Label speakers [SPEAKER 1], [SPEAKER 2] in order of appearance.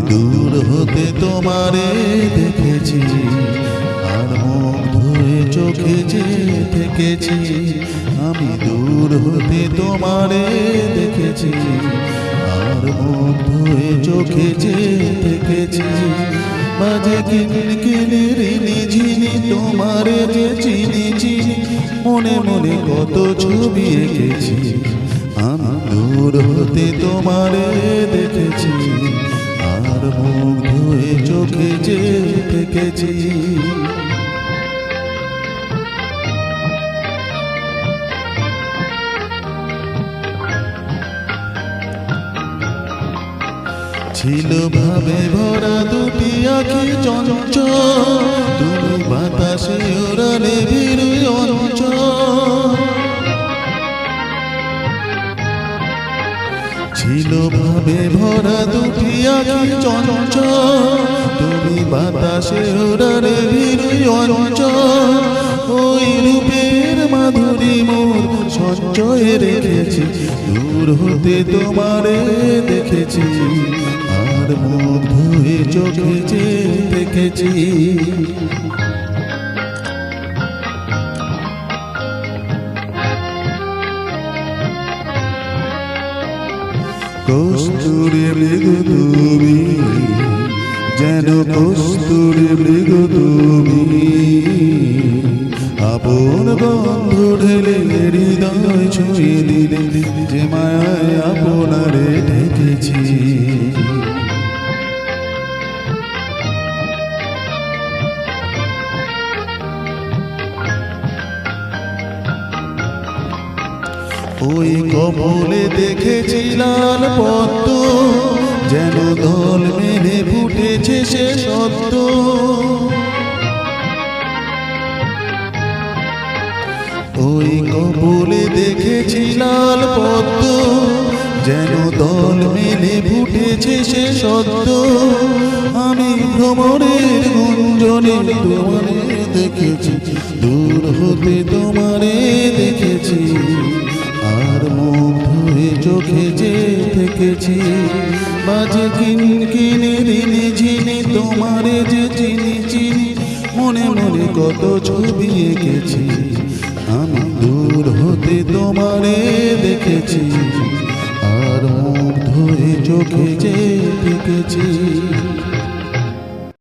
[SPEAKER 1] দূর হতে তোমারে দেখেছি, আর মুগ্ধ হয়ে চোখে যে থেকেছি। আমি দূর হতে তোমারে দেখেছি, আর মুগ্ধ হয়ে চোখে যে থেকেছি। বাজে কিনকিনি রিনি ঝিনি তোমারে যে চিনি চিনি, মনে মনে কত ছবি এঁকেছি। আমি দূর হতে তোমারে দেখেছি, আর মুগ্ধ হয়ে চোখে যে থেকেছি। ছিল ভাবে ভরা দুটি আঁখি চঞ্চল, তুমি বাতাসে ওড়ালে ভিড় অঞ্চল। ছিল ভাবে ভরা দুটি আঁখি চঞ্চল, তুমি বাতাসে ওড়ালে ভিড় অঞ্চল। ওই রূপের মাধুরী মোর সঞ্চয়ে রেখেছি, দূর হতে তোমারে দেখেছি, আর মুগ্ধ হয়ে চোখে যে দেখেছি। কস্তুরী মৃগ তুমি, যেন কস্তুরী মৃগ তুমি, আপন গন্ধ ঢেলে হৃদয় ছুঁয়ে দিলে, যে মায়ায় আপনারে ঢেকেছি। ওই কমলে দেখেছি লাল পদ্ম, যেন দল মেলে ফুটেছে সে সত্য। ওই কমলে দেখেছি লাল পদ্ম, যেন দল মেলে ফুটেছে সে সত্য। আমি ভ্রমণের গুঞ্জনে তোমারে দেখেছি, দূর হতে তোমারে দেখেছি, আর মুগ্ধ হয়ে চোখে যে থেকেছি। বাজে কিনকিনি রিনি ঝিনি তোমারে যে চিনি চিনি, মনে মনে কত ছবি এঁকেছি। আমি দূর হতে তোমারে দেখেছি, আর মুগ্ধ হয়ে চোখে যে থেকেছি।